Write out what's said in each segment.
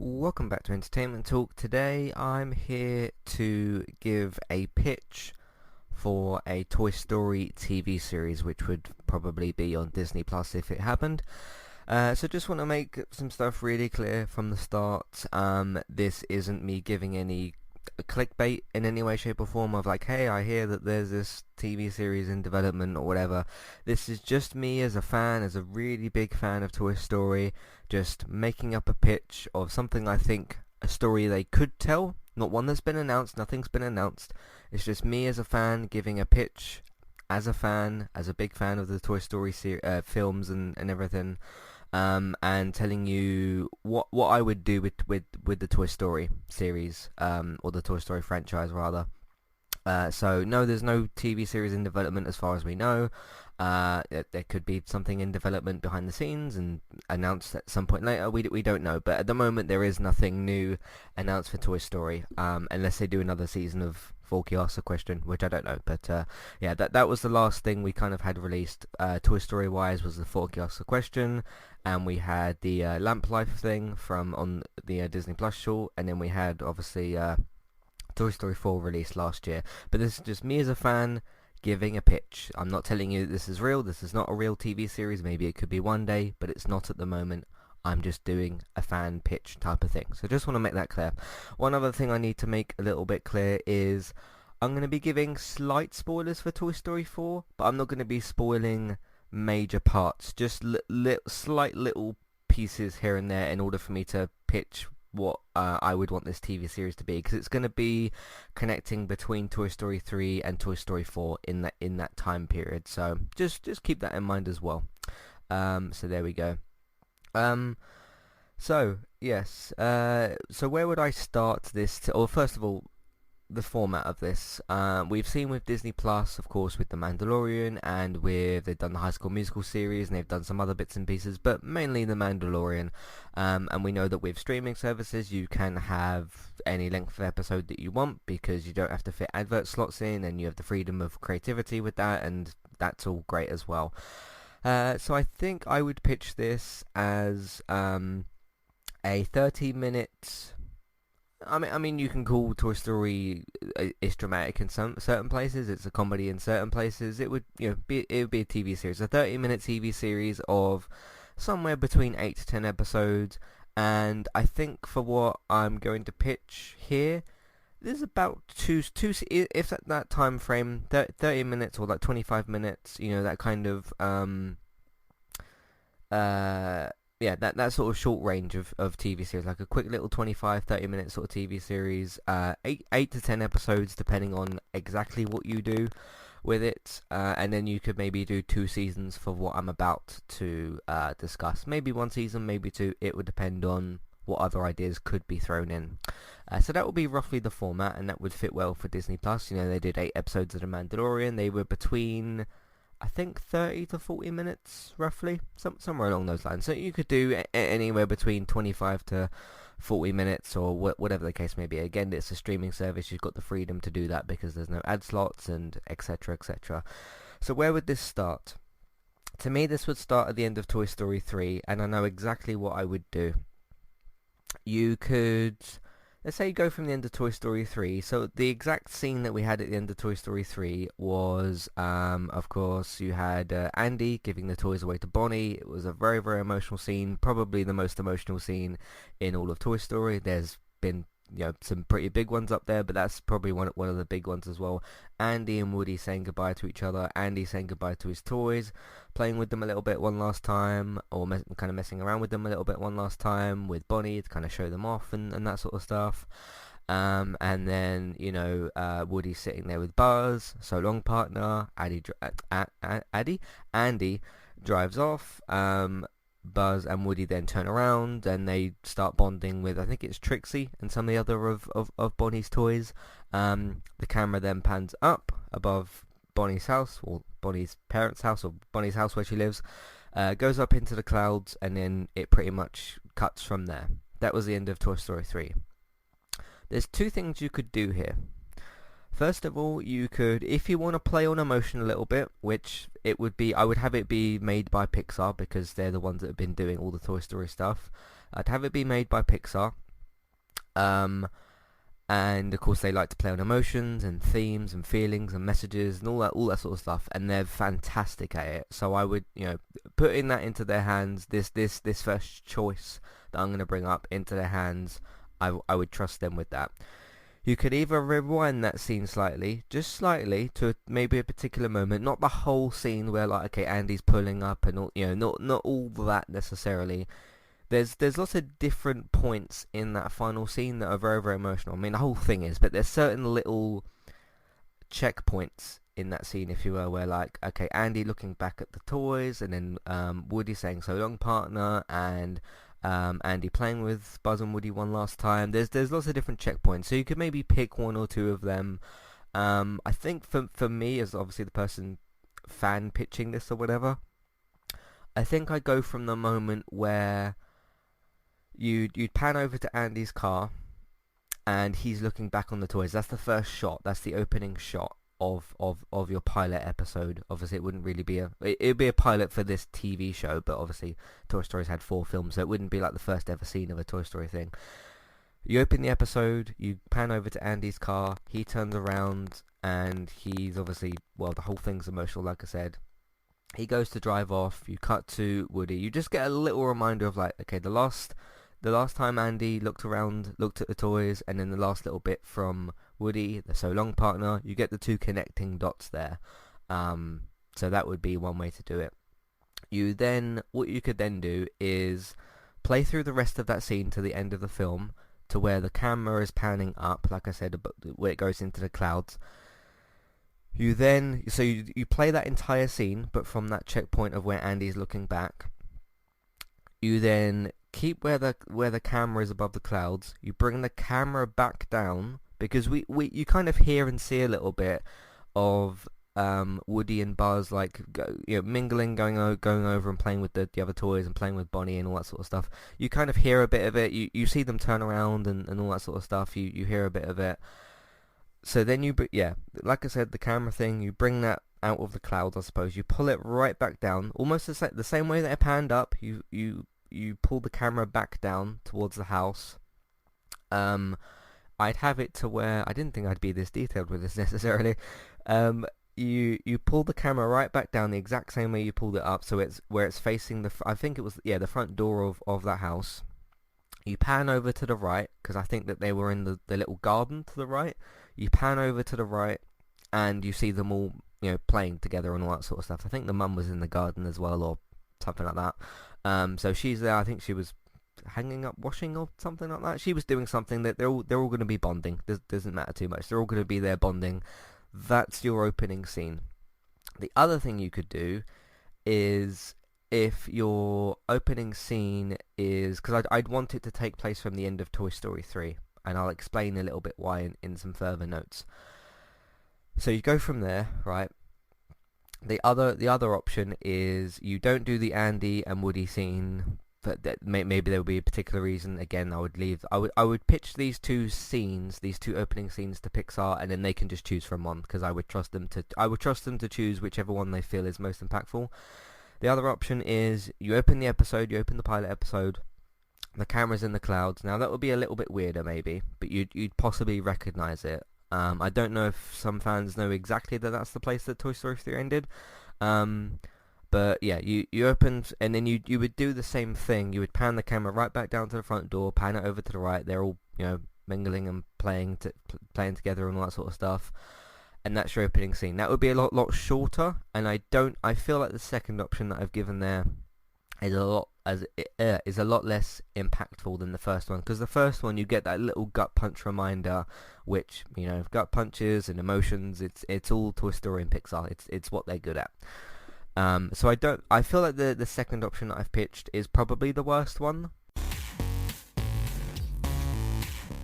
Welcome back to Entertainment Talk. Today I'm here to give a pitch for a Toy Story TV series, which would probably be on Disney Plus if it happened. So just want to make some stuff really clear from the start. This isn't me giving any clickbait in any way, shape or form of like, hey, I hear that there's this TV series in development or whatever. This is just me as a fan, as a really big fan of Toy Story, just making up a pitch of something I think a story they could tell, not one that's been announced. Nothing's been announced. It's just me as a fan giving a pitch as a fan, as a big fan of the Toy Story films and everything, and telling you what I would do with the Toy Story series, or the Toy Story franchise rather. So no, there's no TV series in development as far as we know. There could be something in development behind the scenes and announced at some point later. We don't know, but at the moment there is nothing new announced for Toy Story, unless they do another season of Forky Asks a Question, which I don't know. But yeah, that was the last thing we kind of had released. Toy Story wise was the Forky Asks a Question, and we had the Lamp Life thing from on the Disney Plus short, and then we had obviously Toy Story 4 released last year. But this is just me as a fan giving a pitch. I'm not telling you this is real. This is not a real TV series. Maybe it could be one day, but it's not at the moment. I'm just doing a fan pitch type of thing. So just want to make that clear. One other thing I need to make a little bit clear is I'm going to be giving slight spoilers for Toy Story 4, but I'm not going to be spoiling major parts. Just slight little pieces here and there in order for me to pitch what I would want this TV series to be, because it's going to be connecting between Toy Story 3 and Toy Story 4 in that time period. So just keep that in mind as well. So there we go. So yes. So where would I start this? Or first of all, the format of this. We've seen with Disney Plus, of course, with The Mandalorian, and they've done the High School Musical series, and they've done some other bits and pieces, but mainly The Mandalorian. And we know that with streaming services, you can have any length of episode that you want because you don't have to fit advert slots in, and you have the freedom of creativity with that, and that's all great as well. So I think I would pitch this as a 30-minute. I mean, you can call Toy Story it's dramatic in some certain places. It's a comedy in certain places. It would be a TV series, a 30-minute TV series of somewhere between 8 to 10 episodes. And I think for what I'm going to pitch here, there's about two if that time frame, 30 minutes or like 25 minutes. That kind of yeah, that sort of short range of TV series, like a quick little 25-30 minute sort of TV series, 8 to 10 episodes depending on exactly what you do with it, and then you could maybe do 2 seasons for what I'm about to discuss. Maybe 1 season, maybe 2. It would depend on what other ideas could be thrown in. So that would be roughly the format, and that would fit well for Disney Plus. They did 8 episodes of The Mandalorian. They were between, I think, 30 to 40 minutes, roughly, somewhere along those lines. So you could do anywhere between 25 to 40 minutes, or whatever the case may be. Again, it's a streaming service. You've got the freedom to do that because there's no ad slots and etc, etc. So where would this start? To me, this would start at the end of Toy Story 3, and I know exactly what I would do. You could, let's say you go from the end of Toy Story 3. So the exact scene that we had at the end of Toy Story 3 was, of course, you had Andy giving the toys away to Bonnie. It was a very, very emotional scene, probably the most emotional scene in all of Toy Story. There's been some pretty big ones up there, but that's probably one of the big ones as well. Andy and Woody saying goodbye to each other, Andy saying goodbye to his toys, playing with them a little bit one last time, or kind of messing around with them a little bit one last time with Bonnie to kind of show them off and that sort of stuff. And then Woody sitting there with Buzz, so long partner. Andy drives off. Buzz and Woody then turn around and they start bonding with, I think it's Trixie and some of the other of Bonnie's toys. The camera then pans up above Bonnie's house, or Bonnie's parents' house, or Bonnie's house where she lives, goes up into the clouds, and then it pretty much cuts from there. That was the end of Toy Story 3. There's 2 things you could do here. First of all, you could, if you want to play on emotion a little bit, which it would be, I would have it be made by Pixar because they're the ones that have been doing all the Toy Story stuff. I'd have it be made by Pixar. And of course they like to play on emotions and themes and feelings and messages and all that sort of stuff, and they're fantastic at it. So I would, putting that into their hands, this first choice that I'm going to bring up into their hands, I would trust them with that. You could either rewind that scene slightly, just slightly, to maybe a particular moment, not the whole scene where like, okay, Andy's pulling up and all, not all that necessarily. There's lots of different points in that final scene that are very, very emotional. I mean, the whole thing is, but there's certain little checkpoints in that scene, if you will, where like, okay, Andy looking back at the toys, and then Woody saying "so long, partner," and Andy playing with Buzz and Woody one last time. There's lots of different checkpoints, so you could maybe pick one or two of them. I think for me, as obviously the person fan pitching this or whatever, I think I go from the moment where you'd pan over to Andy's car and he's looking back on the toys. That's the first shot. That's the opening shot of your pilot episode. Obviously it wouldn't really be it'd be a pilot for this TV show, but obviously Toy Story's had 4 films, so it wouldn't be like the first ever scene of a Toy Story thing. You open the episode, you pan over to Andy's car, he turns around and he's obviously, well, the whole thing's emotional, like I said. He goes to drive off, you cut to Woody. You just get a little reminder of like, okay, the last time Andy looked at the toys, and then the last little bit from Woody, the "so long, partner," you get the 2 connecting dots there. So that would be one way to do it. What you could then do is play through the rest of that scene to the end of the film, to where the camera is panning up, like I said, where it goes into the clouds. You play that entire scene, but from that checkpoint of where Andy's looking back. You then keep where the camera is above the clouds. You bring the camera back down, because you kind of hear and see a little bit of Woody and Buzz like mingling, going over and playing with the other toys and playing with Bonnie and all that sort of stuff. You kind of hear a bit of it. You see them turn around and all that sort of stuff. You hear a bit of it. So then like I said, the camera thing, you bring that out of the clouds, I suppose. You pull it right back down, almost the same way that it panned up. You pull the camera back down towards the house. I'd have it to where I didn't think I'd be this detailed with this necessarily. You pull the camera right back down the exact same way you pulled it up, so it's where it's facing the front door of that house. You pan over to the right, because I think that they were in the little garden to the right. You pan over to the right, and you see them all playing together and all that sort of stuff. I think the mum was in the garden as well, or something like that. So she's there. I think she was hanging up washing or something like that. She was doing something that they're all going to be bonding. Doesn't matter too much. They're all going to be there bonding. That's your opening scene. The other thing you could do is, if your opening scene is, because I'd want it to take place from the end of Toy Story 3, and I'll explain a little bit why in some further notes. So you go from there, right? The other option is you don't do the Andy and Woody scene, but maybe there would be a particular reason. Again, I would pitch these 2 opening scenes to Pixar, and then they can just choose from one, because I would trust them to choose whichever one they feel is most impactful. The other option is you open the pilot episode, the camera's in the clouds. Now that would be a little bit weirder maybe, but you'd possibly recognize it. I don't know if some fans know exactly that's the place that Toy Story 3 ended. But yeah, you opened, and then you would do the same thing. You would pan the camera right back down to the front door, pan it over to the right. They're all mingling and playing together and all that sort of stuff. And that's your opening scene. That would be a lot shorter, and I feel like the second option that I've given there is a lot less impactful than the first one, because the first one you get that little gut punch reminder, which gut punches and emotions, it's all Toy Story and Pixar. It's what they're good at. So I feel like the second option that I've pitched is probably the worst one.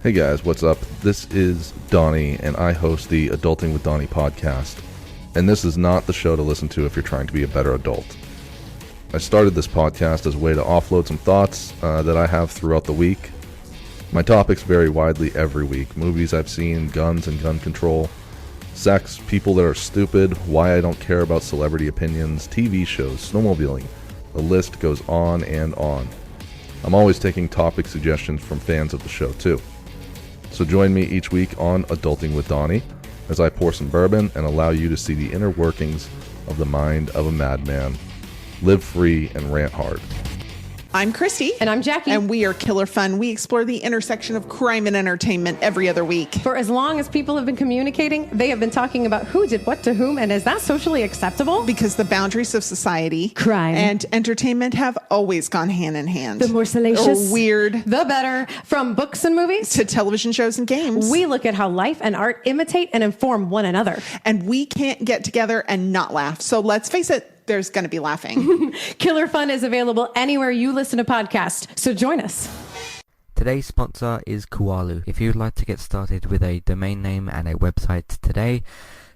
Hey guys, what's up? This is Donnie, and I host the Adulting with Donnie podcast. And this is not the show to listen to if you're trying to be a better adult. I started this podcast as a way to offload some thoughts that I have throughout the week. My topics vary widely every week. Movies I've seen, guns and gun control, sex, people that are stupid, why I don't care about celebrity opinions, TV shows, snowmobiling. The list goes on and on. I'm always taking topic suggestions from fans of the show too. So join me each week on Adulting with Donnie as I pour some bourbon and allow you to see the inner workings of the mind of a madman. Live free and rant hard. I'm Christy. And I'm Jackie. And we are Killer Fun. We explore the intersection of crime and entertainment every other week. For as long as people have been communicating, they have been talking about who did what to whom, and is that socially acceptable? Because the boundaries of society, crime, and entertainment have always gone hand in hand. The more salacious, or weird, the better. From books and movies to television shows and games, we look at how life and art imitate and inform one another. And we can't get together and not laugh. So let's face it, there's going to be laughing. Killer Fun is available anywhere you listen to podcasts, so join us. Today's sponsor is Kualu. If you'd like to get started with a domain name and a website today,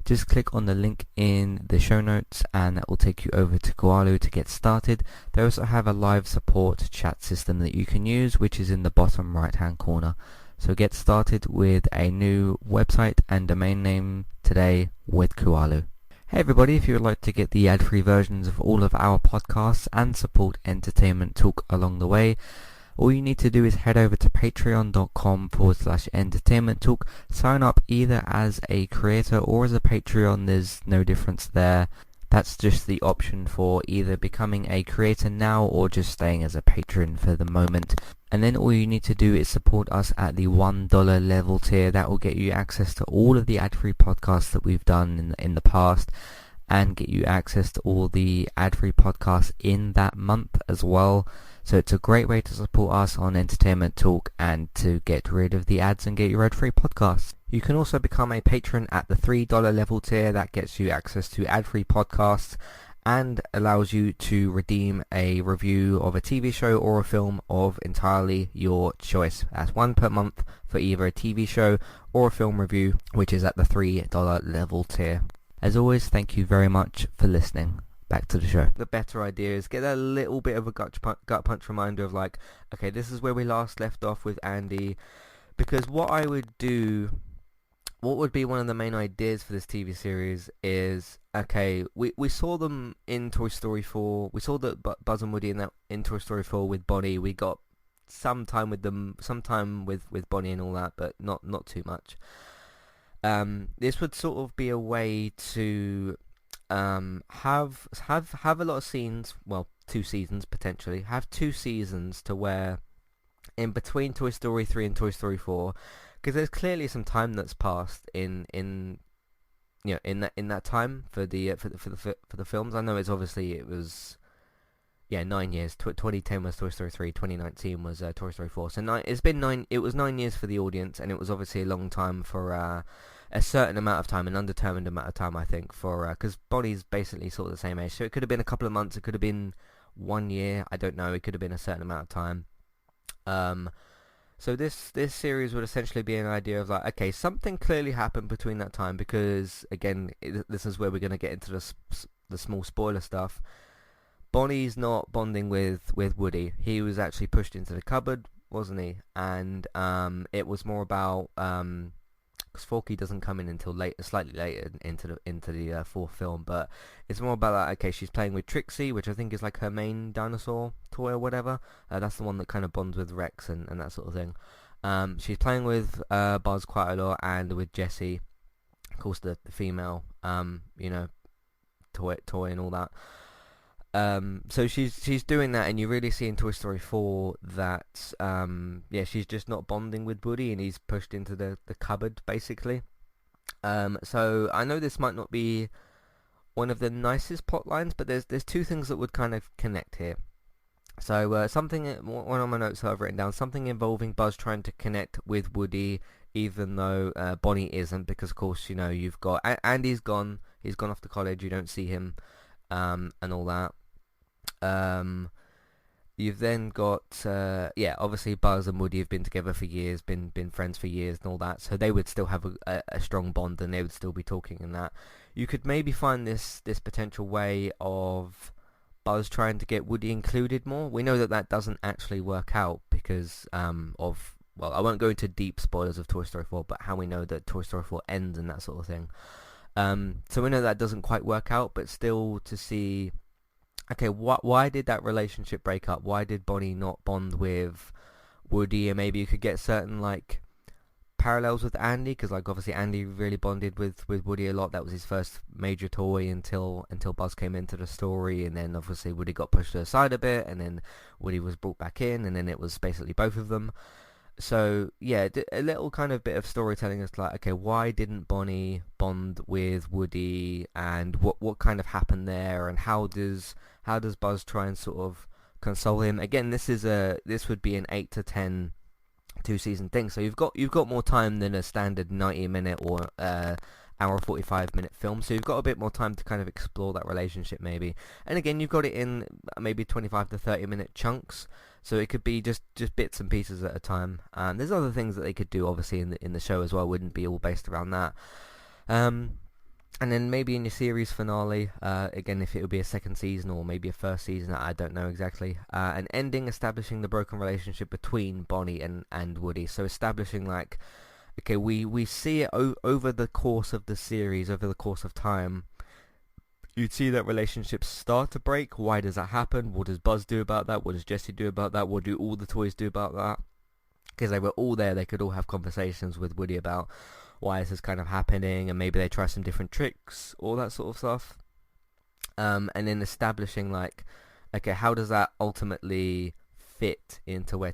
just click on the link in the show notes and that will take you over to Kualu to get started. They also have a live support chat system that you can use, which is in the bottom right hand corner. So get started with a new website and domain name today with Kualu. Hey everybody, if you would like to get the ad-free versions of all of our podcasts and support Entertainment Talk along the way, all you need to do is head over to patreon.com/entertainment talk. Sign up either as a creator or as a Patreon. There's no difference there. That's just the option for either becoming a creator now or just staying as a patron for the moment. And then all you need to do is support us at the $1 level tier. That will get you access to all of the ad-free podcasts that we've done in the past and get you access to all the ad-free podcasts in that month as well. So it's a great way to support us on Entertainment Talk and to get rid of the ads and get your ad-free podcasts. You can also become a patron at the $3 level tier. That gets you access to ad-free podcasts and allows you to redeem a review of a TV show or a film of entirely your choice. That's one per month for either a TV show or a film review, which is at the $3 level tier. As always, thank you very much for listening. Back to the show. The better idea is get a little bit of a gut punch reminder of like, okay, this is where we last left off with Andy. Because what I would do, what would be one of the main ideas for this TV series is, okay, we saw them in Toy Story 4. We saw that Buzz and Woody in Toy Story 4 with Bonnie. We got some time with them, some time with Bonnie and all that, but not too much. This would sort of be a way to have a lot of scenes, well, 2 seasons potentially, have 2 seasons to where in between Toy Story 3 and Toy Story 4, because there's clearly some time that's passed in that time for the films. I know it was 9 years. 2010 was Toy Story 3, 2019 was Toy Story 4. So it was 9 years for the audience, and it was obviously a long time for a certain amount of time, an undetermined amount of time, I think, for because Bonnie's basically sort of the same age. So it could have been a couple of months, it could have been 1 year, I don't know, it could have been a certain amount of time. So this series would essentially be an idea of like, okay, something clearly happened between that time, because again, this is where we're going to get into the small spoiler stuff. Bonnie's not bonding with Woody. He was actually pushed into the cupboard, wasn't he? And it was more about because Forky doesn't come in until slightly later into the fourth film, but it's more about like, okay, she's playing with Trixie, which I think is like her main dinosaur toy or whatever. That's the one that kind of bonds with Rex and that sort of thing. She's playing with Buzz quite a lot, and with Jessie, of course, the female toy and all that. So she's doing that, and you really see in Toy Story 4 that she's just not bonding with Woody, and he's pushed into the cupboard basically. So I know this might not be one of the nicest plot lines, but there's 2 things that would kind of connect here. So one of my notes I've written down, something involving Buzz trying to connect with Woody, even though Bonnie isn't, because of course you've got Andy's gone, he's gone off to college, you don't see him. And all that. You've then got obviously Buzz and Woody have been together for years, been friends for years and all that, so they would still have a strong bond, and they would still be talking in that. You could maybe find this potential way of Buzz trying to get Woody included more. We know that doesn't actually work out because I won't go into deep spoilers of Toy Story 4, but how we know that Toy Story 4 ends and that sort of thing. So we know that doesn't quite work out, but still to see, okay, why did that relationship break up? Why did Bonnie not bond with Woody? And maybe you could get certain like parallels with Andy, because like obviously Andy really bonded with Woody a lot. That was his first major toy until Buzz came into the story, and then obviously Woody got pushed aside a bit, and then Woody was brought back in, and then it was basically both of them. So yeah, a little kind of bit of storytelling is like, okay, why didn't Bonnie bond with Woody, and what kind of happened there, and how does Buzz try and sort of console him? Again, this would be an 8 to 10 2-season thing, so you've got more time than a standard 90-minute or hour 45-minute film, so you've got a bit more time to kind of explore that relationship maybe. And again, you've got it in maybe 25 to 30-minute chunks, so it could be just bits and pieces at a time. There's other things that they could do obviously in the show as well, wouldn't be all based around that. And then maybe in your series finale, again, if it would be a second season or maybe a first season, I don't know exactly, an ending establishing the broken relationship between Bonnie and Woody. So establishing like, okay, we see it over the course of the series, over the course of time. You'd see that relationships start to break. Why does that happen? What does Buzz do about that? What does Jesse do about that? What do all the toys do about that? Because they were all there, they could all have conversations with Woody about why this is kind of happening, and maybe they try some different tricks, all that sort of stuff. And then establishing like, okay, how does that ultimately fit into where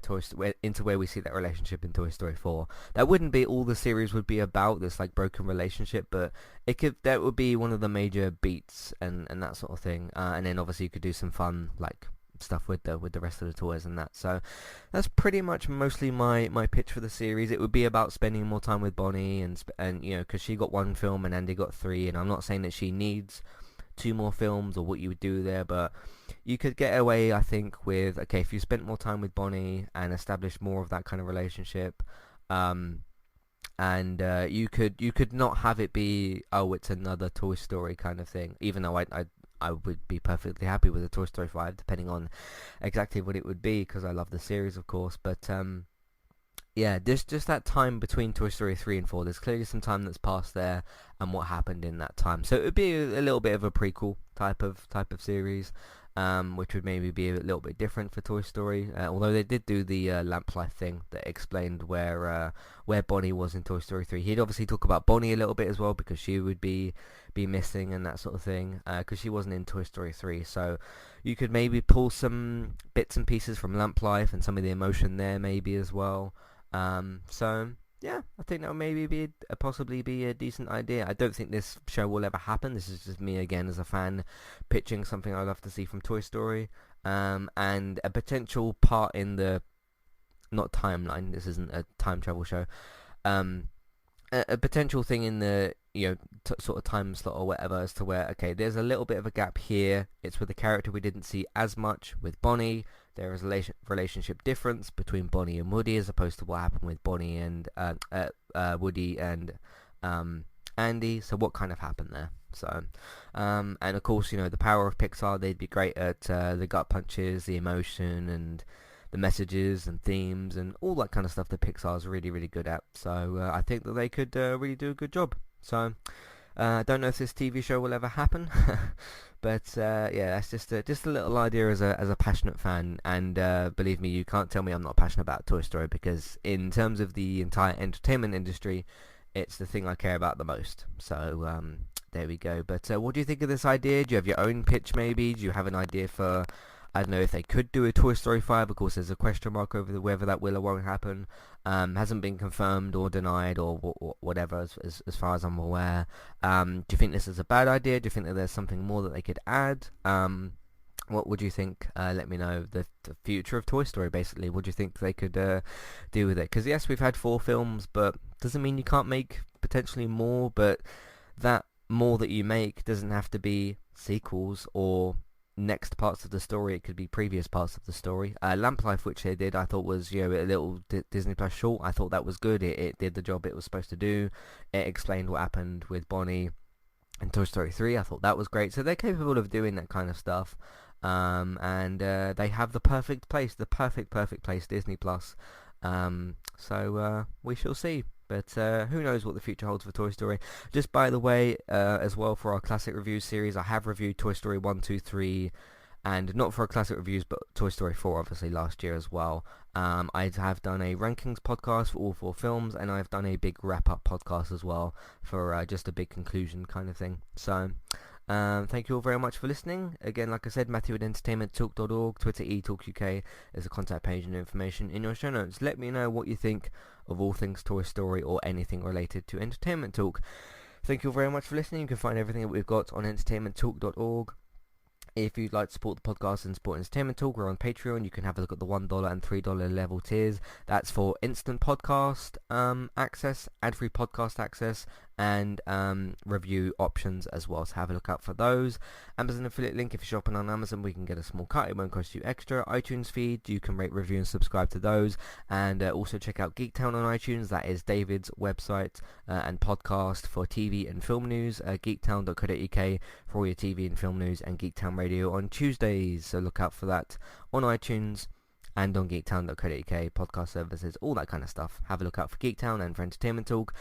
we see that relationship in Toy Story 4? That wouldn't be all the series would be about, this like broken relationship, but that would be one of the major beats and that sort of thing. And then obviously you could do some fun like stuff with the rest of the toys and that. So that's pretty much mostly my pitch for the series. It would be about spending more time with Bonnie and you know, because she got 1 film and Andy got 3, and I'm not saying that she needs 2 more films or what you would do there, but you could get away, I think, with, okay, if you spent more time with Bonnie and established more of that kind of relationship, and you could not have it be, oh, it's another Toy Story kind of thing, even though I would be perfectly happy with a Toy Story 5, depending on exactly what it would be, because I love the series, of course. But yeah, just that time between Toy Story 3 and 4, there's clearly some time that's passed there, and what happened in that time. So it would be a little bit of a prequel type of series, which would maybe be a little bit different for Toy Story. Although they did do the lamp life thing that explained where Bonnie was in Toy Story 3. He'd obviously talk about Bonnie a little bit as well, because she would be missing and that sort of thing, because she wasn't in Toy Story 3. So you could maybe pull some bits and pieces from lamp life and some of the emotion there maybe as well. So yeah, I think that would maybe possibly be a decent idea. I don't think this show will ever happen. This is just me again as a fan pitching something I'd love to see from Toy Story, and a potential part in the, not timeline, this isn't a time travel show, a potential thing in the, you know, sort of time slot or whatever, as to where, okay, there's a little bit of a gap here. It's with a character we didn't see as much with Bonnie. There is a relationship difference between Bonnie and Woody, as opposed to what happened with Bonnie and Woody and Andy. So what kind of happened there? So, and of course, you know, the power of Pixar, they'd be great at the gut punches, the emotion, and the messages and themes and all that kind of stuff that Pixar's really, really good at. So I think that they could really do a good job. So I don't know if this TV show will ever happen, but yeah, that's just a little idea as a passionate fan. And believe me, you can't tell me I'm not passionate about Toy Story, because in terms of the entire entertainment industry, it's the thing I care about the most. So there we go. But what do you think of this idea? Do you have your own pitch maybe? Do you have an idea for, I don't know, if they could do a Toy Story 5? Of course, there's a question mark over whether that will or won't happen. Hasn't been confirmed or denied or whatever, as far as I'm aware. Do you think this is a bad idea? Do you think that there's something more that they could add? What would you think? Let me know. The future of Toy Story, basically. What do you think they could do with it? Because yes, we've had 4 films, but doesn't mean you can't make potentially more. But that more that you make doesn't have to be sequels or next parts of the story. It could be previous parts of the story. Lamp Life, which they did, I thought was, you know, a little Disney Plus short. I thought that was good. It did the job it was supposed to do. It explained what happened with Bonnie in Toy Story 3. I thought that was great. So they're capable of doing that kind of stuff. And they have the perfect place, Disney Plus. So we shall see. But who knows what the future holds for Toy Story. Just by the way, as well, for our classic review series, I have reviewed Toy Story 1, 2, 3, and not for classic reviews, but Toy Story 4 obviously last year as well. I have done a rankings podcast for all 4 films, and I've done a big wrap-up podcast as well for just a big conclusion kind of thing. So thank you all very much for listening. Again, like I said, Matthew at entertainmenttalk.org, Twitter eTalkUK is a contact page and information in your show notes. Let me know what you think of all things Toy Story or anything related to Entertainment Talk. Thank you all very much for listening. You can find everything that we've got on entertainmenttalk.org. If you'd like to support the podcast and support Entertainment Talk, we're on Patreon. You can have a look at the $1 and $3 level tiers. That's for instant podcast access, ad-free podcast access, and review options as well. So have a look out for those. Amazon affiliate link. If you're shopping on Amazon, we can get a small cut. It won't cost you extra. iTunes feed. You can rate, review, and subscribe to those. And also check out Geektown on iTunes. That is David's website and podcast for TV and film news. Geektown.co.uk for all your TV and film news, and Geektown Radio on Tuesdays. So look out for that on iTunes and on geektown.co.uk, podcast services, all that kind of stuff. Have a look out for Geektown and for Entertainment Talk.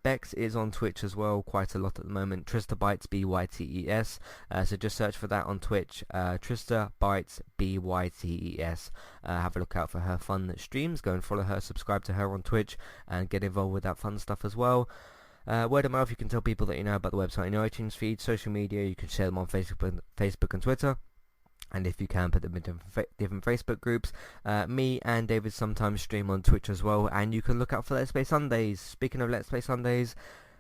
Bex is on Twitch as well, quite a lot at the moment. Trista Bytes, BYTES. So just search for that on Twitch. Trista Bytes, BYTES. Have a look out for her fun streams. Go and follow her, subscribe to her on Twitch, and get involved with that fun stuff as well. Word of mouth, you can tell people that you know about the website in your iTunes feed. Social media, you can share them on Facebook and Twitter. And if you can, put them in different Facebook groups. Me and David sometimes stream on Twitch as well. And you can look out for Let's Play Sundays. Speaking of Let's Play Sundays,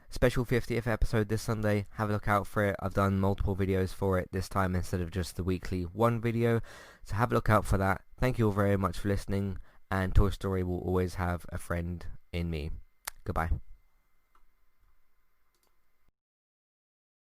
special 50th episode this Sunday. Have a look out for it. I've done multiple videos for it this time instead of just the weekly one video. So have a look out for that. Thank you all very much for listening. And Toy Story will always have a friend in me. Goodbye.